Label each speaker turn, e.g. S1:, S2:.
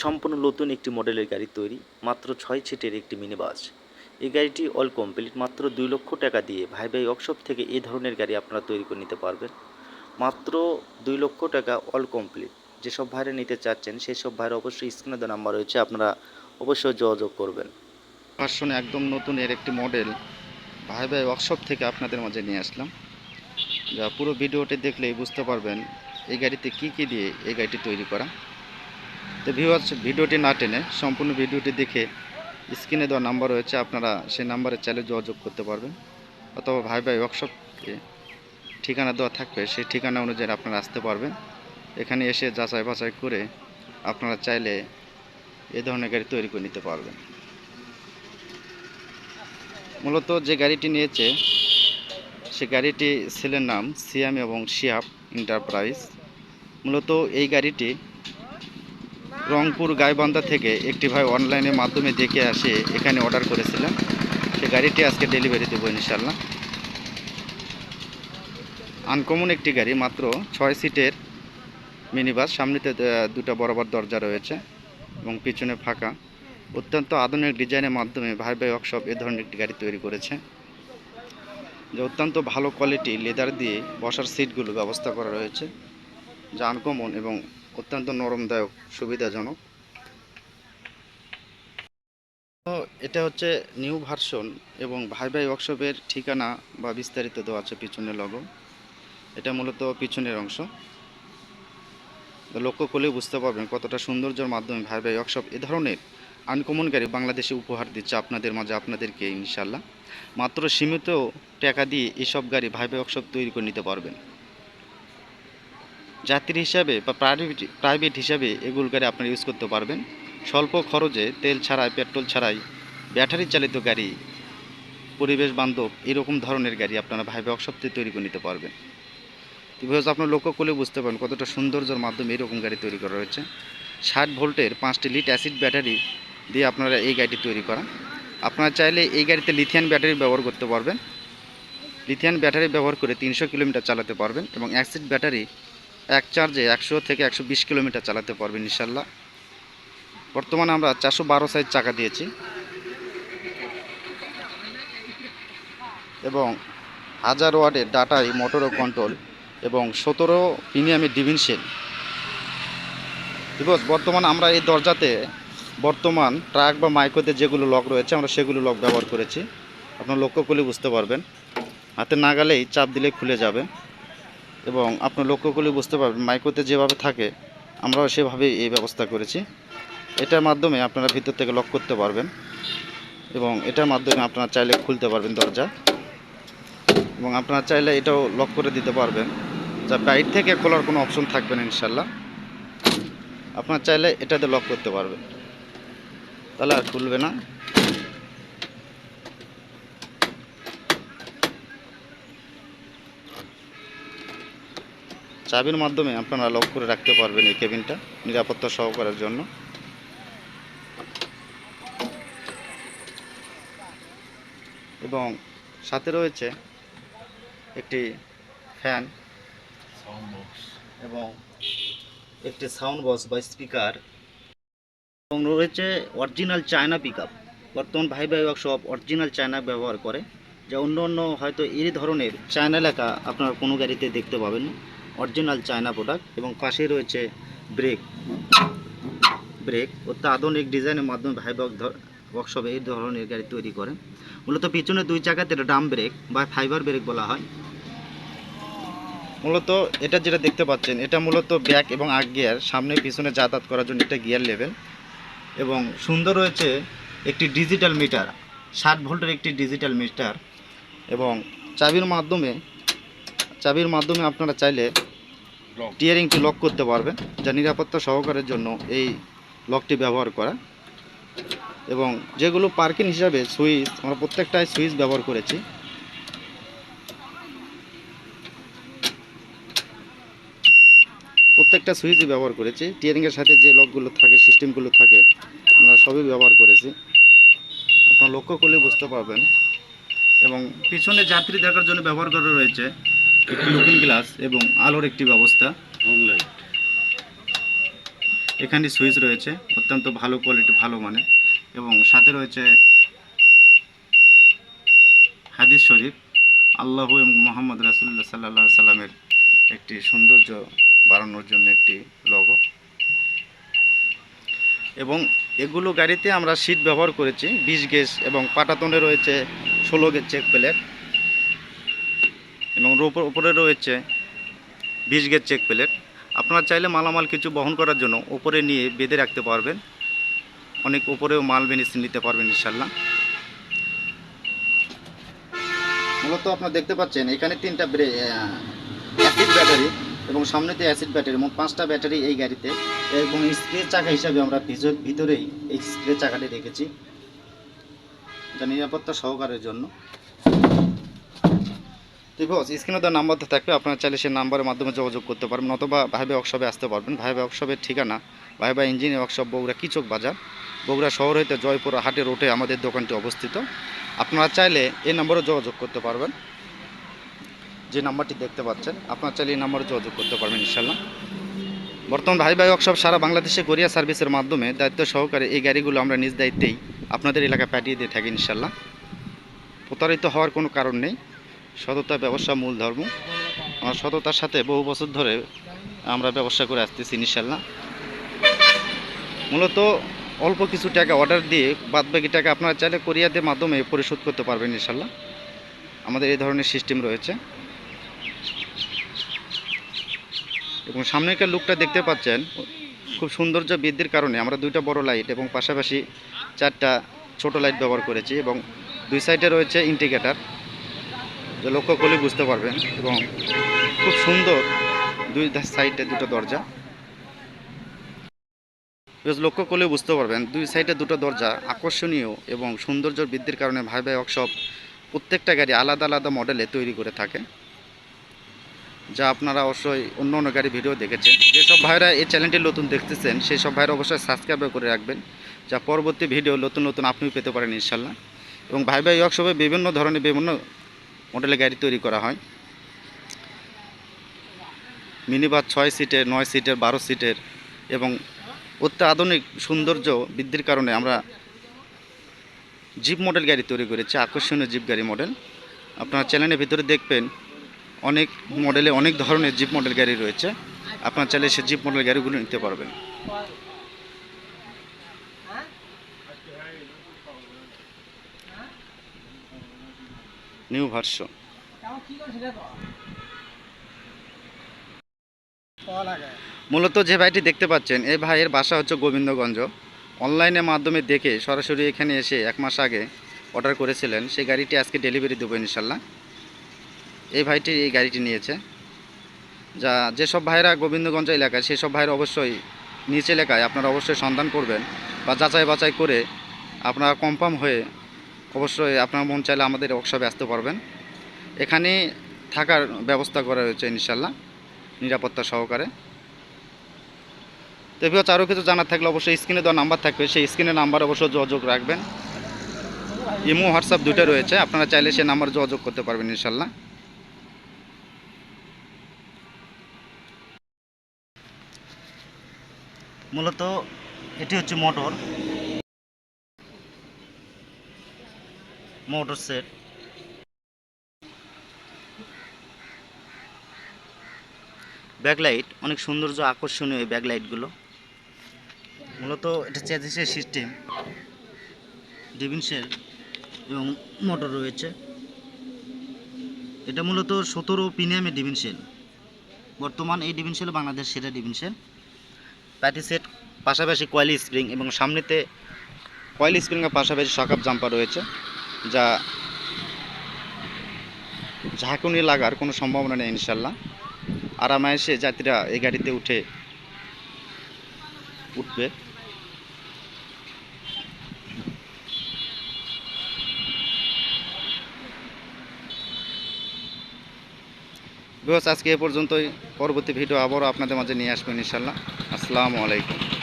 S1: সম্পূর্ণ নতুন একটি মডেলের গাড়ি তৈরি, মাত্র 6 সিটের একটি মিনি বাস। এই গাড়িটি অল কমপ্লিট, মাত্র 2 লক্ষ টাকা দিয়ে ভাই ভাই ওয়ার্কশপ থেকে এই ধরনের গাড়ি আপনারা তৈরি করে নিতে পারবেন। মাত্র 2 লক্ষ টাকা অল কমপ্লিট। যেসব ভাইরা নিতে চাচ্ছেন সেই সব ভাইরা অবশ্যই স্ক্রিনে দেওয়া নাম্বার রয়েছে, আপনারা অবশ্যই যোগাযোগ করবেন।
S2: ভার্সন একদম নতুন এর একটি মডেল ভাই ভাই ওয়ার্কশপ থেকে আপনাদের মাঝে নিয়ে আসলাম। যা পুরো ভিডিওটি দেখলেই বুঝতে পারবেন এই গাড়িতে কি কি দিয়ে এই গাড়িটি তৈরি করা। তো ভিউয়ার্স, ভিডিওটি না টেনে সম্পূর্ণ ভিডিওটি দেখে স্ক্রিনে দেওয়া নাম্বার রয়েছে, আপনারা সেই নাম্বারে চাইলে যোগাযোগ করতে পারবেন, অথবা ভাই ভাই ওয়ার্কশপকে ঠিকানা দেওয়া থাকবে সেই ঠিকানা অনুযায়ী আপনারা আসতে পারবেন। এখানে এসে যাচাই বাছাই করে আপনারা চাইলে এই ধরনের গাড়ি তৈরি করে নিতে পারবেন। মূলত যে গাড়িটি নিয়েছে সে গাড়িটি ছেলের নাম সিয়াম এবং শিয়াব এন্টারপ্রাইজ। মূলত এই গাড়িটি রংপুর গাইবান্ধা থেকে একটি ভাই অনলাইনের মাধ্যমে দেখে আসে এখানে অর্ডার করেছিলেন। সে গাড়িটি আজকে ডেলিভারি দেবো ইনশাল্লাহ। আনকমন একটি গাড়ি, মাত্র 6 সিটের মিনি বাস। সামনেতে দুটো বরাবর দরজা রয়েছে এবং পিছনে ফাঁকা। অত্যন্ত আধুনিক ডিজাইনের মাধ্যমে ভাই ভাই ওয়ার্কশপ এ ধরনের একটি গাড়ি তৈরি করেছে, যে অত্যন্ত ভালো কোয়ালিটি লেদার দিয়ে বসার সিটগুলো ব্যবস্থা করা রয়েছে, যা আনকমন এবং অত্যন্ত নরমদায়ক, সুবিধাজনক। তো এটা হচ্ছে নিউ ভার্সন এবং ভাই ভাই ওয়ার্কশপের ঠিকানা বা বিস্তারিত দেওয়া আছে পিছনের লগো। এটা মূলত পিছনের অংশ। লক্ষ্য করলেই বুঝতে পারবেন কতটা সৌন্দর্যের মাধ্যমে ভাই ভাই ওয়ার্কশপ এ ধরনের আনকমন গাড়ি বাংলাদেশে উপহার দিচ্ছে আপনাদের মাঝে, আপনাদেরকে ইনশাল্লাহ। মাত্র সীমিত টাকা দিয়ে এসব গাড়ি ভাই ভাই ওয়ার্কশপ তৈরি করে নিতে পারবেন। যাত্রী হিসাবে বা প্রাইভেট হিসাবে এগুলো গাড়ি আপনারা ইউজ করতে পারবেন। স্বল্প খরচে, তেল ছাড়াই, পেট্রোল ছাড়াই, ব্যাটারি চালিত গাড়ি, পরিবেশ বান্ধব এরকম ধরনের গাড়ি আপনারা ভাই ভাই ওয়ার্কশপ থেকে তৈরি করে নিতে পারবেন। বিকজ আপনার লক্ষ্য করলে বুঝতে পারেন কতটা সৌন্দর্যের মাধ্যমে এরকম গাড়ি তৈরি করা হয়েছে। 60 ভোল্টের 5টি লিড অ্যাসিড ব্যাটারি দিয়ে আপনারা এই গাড়িটি তৈরি করা। আপনারা চাইলে এই গাড়িতে লিথিয়াম ব্যাটারি ব্যবহার করতে পারবেন। লিথিয়াম ব্যাটারি ব্যবহার করে 300 কিলোমিটার চালাতে পারবেন এবং অ্যাসিড ব্যাটারি এক চার্জে 100 থেকে 120 কিলোমিটার চালাতে পারবেন ইনশাল্লাহ। বর্তমানে আমরা 412 সাইজ চাকা দিয়েছি এবং 1000 ওয়াটের ডাটাই মোটর ও কন্ট্রোল এবং 17 প্রিমিয়ামের ডিভিনশেল। বিকজ বর্তমানে আমরা এই দরজাতে বর্তমান ট্রাক বা মাইক্রোতে যেগুলো লক রয়েছে আমরা সেগুলো লক ব্যবহার করেছি। আপনার লক্ষ্য করলে বুঝতে পারবেন, হাতে নাগালেই চাপ দিলে খুলে যাবে এবং আপনার লক্ষ্য করলে বুঝতে পারবেন মাইক্রোতে যেভাবে থাকে আমরাও সেভাবেই এই ব্যবস্থা করেছি। এটার মাধ্যমে আপনারা ভিতর থেকে লক করতে পারবেন এবং এটার মাধ্যমে আপনারা চাইলে খুলতে পারবেন দরজা, এবং আপনারা চাইলে এটাও লক করে দিতে পারবেন, যা বাইরে থেকে খোলার কোনো অপশন থাকবে না ইনশাল্লাহ। আপনারা চাইলে এটাতে লক করতে পারবেন, তাহলে আর খুলবে না। চাবির মাধ্যমে আপনারা লক করে রাখতে পারবেন এই কেবিনটা নিরাপত্তা সহকারের জন্য। এবং সাথে রয়েছে একটি ফ্যান এবং একটি সাউন্ড বক্স বা স্পিকার এবং রয়েছে অরিজিনাল চায়না পিকআপ। বর্তমান ভাই ভাই ওয়ার্কশপ অরিজিনাল চায়না ব্যবহার করে, যা অন্য অন্য হয়তো এই ধরনের চায়না লেখা আপনারা কোনো গাড়িতে দেখতে পাবেন না। Original China product. এবং পাশে রয়েছে ব্রেক অত্যাধুনিক ডিজাইনের মাধ্যমে ভাই ওয়ার্কশপে এই ধরনের গাড়ি তৈরি করে। মূলত পিছনে 2 চাকাতে ড্রাম ব্রেক বা ফাইবার ব্রেক বলা হয়। মূলত এটা যেটা দেখতে পাচ্ছেন এটা মূলত ব্যাক এবং আগ গিয়ার, সামনে পিছনে যাতায়াত করার জন্য এটা গিয়ার লেভেল। এবং সুন্দর রয়েছে একটি ডিজিটাল মিটার, 60 ভোল্টের একটি ডিজিটাল মিটার। এবং চাবির মাধ্যমে আপনারা চাইলে টিয়ারিংটি লক করতে পারবেন, যা নিরাপত্তা সহকারের জন্য এই লকটি ব্যবহার করা। এবং যেগুলো পার্কিং হিসাবে সুইচ, আমরা প্রত্যেকটাই সুইচ ব্যবহার করেছি। প্রত্যেকটা সুইচই ব্যবহার করেছি। টিয়ারিংয়ের সাথে যে লকগুলো থাকে, সিস্টেমগুলো থাকে, আমরা সবই ব্যবহার করেছি। আপনারা লক্ষ্য করলে বুঝতে পারবেন। এবং পিছনে যাত্রী দেখার জন্য ব্যবহার করা রয়েছে একটি লুকিং গ্লাস এবং আলোর একটি ব্যবস্থা। এখানে সুইচ রয়েছে অত্যন্ত ভালো কোয়ালিটি, ভালো মানে, এবং সাথে রয়েছে হাদিস শরীফ, আল্লাহ এবং মোহাম্মদ রাসূলুল্লাহ সাল্লাল্লাহু আলাইহি সাল্লামের একটি সৌন্দর্য বাড়ানোর জন্য একটি লোগো। এবং এগুলো গাড়িতে আমরা সিট ব্যবহার করেছি 20 গেজ, এবং পাটাতনে রয়েছে 16 গেজ চেক প্লেট, এবং উপরে রয়েছে 20 গেজ চেক প্লেট। আপনারা চাইলে মালামাল কিছু বহন করার জন্য উপরে নিয়ে বেঁধে রাখতে পারবেন, অনেক উপরেও মাল বেনিয়ে নিতে পারবেন ইনশাল্লাহ। মূলত আপনারা দেখতে পাচ্ছেন এখানে 3টা অ্যাসিড ব্যাটারি এবং সামনেতে অ্যাসিড ব্যাটারি, মোট 5টা ব্যাটারি এই গাড়িতে। এবং স্প্রে চাকা হিসাবে আমরা ভিতরেই এই স্প্রে চাকাটি রেখেছি, যা নিরাপত্তা সহকারের জন্য। ঠিক আছে, স্ক্রিনে দেওয়া নাম্বার থাকবে, আপনারা চাইলে সেই নাম্বারের মাধ্যমে যোগাযোগ করতে পারবেন, অথবা ভাই ভাই ওয়ার্কশপে আসতে পারবেন। ভাই ভাই ওয়ার্কশপের ঠিকানা ভাই ভাই ইঞ্জিনিয়ার ওয়ার্কশপ, বগুড়া কিচক বাজার, বগুড়া শহর হইতে জয়পুর হাটে রোডে আমাদের দোকানটি অবস্থিত। আপনারা চাইলে এই নম্বরে যোগাযোগ করতে পারবেন, যে নাম্বারটি দেখতে পাচ্ছেন, আপনারা চাইলে এই নাম্বারে যোগাযোগ করতে পারবেন ইনশাল্লাহ। বর্তমান ভাই ভাই ওয়ার্কশপ সারা বাংলাদেশে কোরিয়ার সার্ভিসের মাধ্যমে দায়িত্ব সহকারে এই গাড়িগুলো আমরা নিজ দায়িত্বেই আপনাদের এলাকায় পাঠিয়ে দিয়ে থাকি ইনশাল্লাহ। প্রতারিত হওয়ার কোনো কারণ নেই, সততা ব্যবসা মূল ধর্ম। আমার সততার সাথে বহু বছর ধরে আমরা ব্যবসা করে আসতেছি ইনশাল্লাহ। মূলত অল্প কিছু টাকা অর্ডার দিয়ে বাদবাকি টাকা আপনারা চাইলে কোরিয়াদের মাধ্যমে পরিশোধ করতে পারবেন ইনশাল্লাহ। আমাদের এই ধরনের সিস্টেম রয়েছে। এবং সামনেকার লুকটা দেখতে পাচ্ছেন, খুব সৌন্দর্য বৃদ্ধির কারণে আমরা 2টা বড় লাইট এবং পাশাপাশি 4টা ছোট লাইট ব্যবহার করেছি, এবং 2 সাইডে রয়েছে ইন্ডিকেটার, যে লক্ষ্য করলে বুঝতে পারবেন। এবং খুব সুন্দর 2 সাইডে 2টো দরজা, লক্ষ্য করলে বুঝতে পারবেন 2 সাইডে 2টো দরজা আকর্ষণীয় এবং সৌন্দর্য বৃদ্ধির কারণে ভাই ভাই ওয়ার্কশপ প্রত্যেকটা গাড়ি আলাদা আলাদা মডেলে তৈরি করে থাকে, যা আপনারা অবশ্যই অন্য অন্য গাড়ি ভিডিও দেখেছেন। যেসব ভাইরা এই চ্যানেলটি নতুন দেখতেছেন সেই সব ভাইরা অবশ্যই সাবস্ক্রাইব করে রাখবেন, যা পরবর্তী ভিডিও নতুন নতুন আপনিও পেতে পারেন ইনশাল্লাহ। এবং ভাই ভাই ওয়ার্কশপে বিভিন্ন ধরনের বিভিন্ন মডেলের গাড়ি তৈরি করা হয়, মিনি বাস 6 সিটের, 9 সিটের, 12 সিটের, এবং অত্যাধুনিক সৌন্দর্য বৃদ্ধির কারণে আমরা জিপ মডেল গাড়ি তৈরি করেছি, আকর্ষণীয় জিপ গাড়ি মডেল। আপনারা চ্যানেলের ভিতরে দেখবেন অনেক মডেলে অনেক ধরনের জিপ মডেল গাড়ি রয়েছে, আপনারা চাইলে সে জিপ মডেল গাড়িগুলো নিতে পারবেন। New version. মূলত যে ভাইটি দেখতে পাচ্ছেন এই ভাইয়ের বাসা হচ্ছে গোবিন্দগঞ্জ। অনলাইনের মাধ্যমে দেখে সরাসরি এখানে এসে 1 মাস আগে অর্ডার করেছিলেন, সেই গাড়িটি আজকে ডেলিভারি দেবো ইনশাল্লাহ। এই ভাইটি এই গাড়িটি নিয়েছে। যেসব ভাইরা গোবিন্দগঞ্জ এলাকায়, সেই সব ভাইরা অবশ্যই নিচ এলাকায় আপনারা অবশ্যই সন্ধান করবেন, বা যাচাই বাছাই করে আপনারা কনফার্ম হয়ে অবশ্যই আপনার মন চাইলে আমাদের ওয়ার্কশপে আসতে পারবেন। এখানে থাকার ব্যবস্থা করা হয়েছে ইনশাল্লাহ নিরাপত্তা সহকারে। তো এবার আরও কিছু জানার থাকলে অবশ্যই স্ক্রিনে দেওয়া নাম্বার থাকবে, সেই স্ক্রিনের নাম্বার অবশ্যই যোগাযোগ রাখবেন। ইমো হোয়াটসঅ্যাপ 2টা রয়েছে, আপনারা চাইলে সেই নাম্বারে যোগাযোগ করতে পারবেন ইনশাল্লাহ। মূলত এটি হচ্ছে মোটর সেট। ব্যাকলাইট অনেক সৌন্দর্য আকর্ষণীয় এই ব্যাকলাইটগুলো। মূলত এটা চেজিসের সিস্টেম, ডিভিনশেল এবং মোটর রয়েছে। এটা মূলত 17 প্রিমিয়ামের ডিভিনশেল, বর্তমান এই ডিভিনশেল বাংলাদেশ সেরা ডিভিনশেল। প্যাটি সেট, পাশাপাশি কয়েল স্প্রিং, এবং সামনেতে কয়েল স্প্রিংয়ের পাশাপাশি শকআপ জাম্পার রয়েছে, যা ঝাঁকুনি লাগার কোনো সম্ভাবনা নেই ইনশাল্লাহ। আরামায়েসে যাত্রীরা এই গাড়িতে উঠবে। আজকে এ পর্যন্তই, পরবর্তী ভিডিও আবারও আপনাদের মাঝে নিয়ে আসবেন ইনশাল্লাহ। আসসালামু আলাইকুম।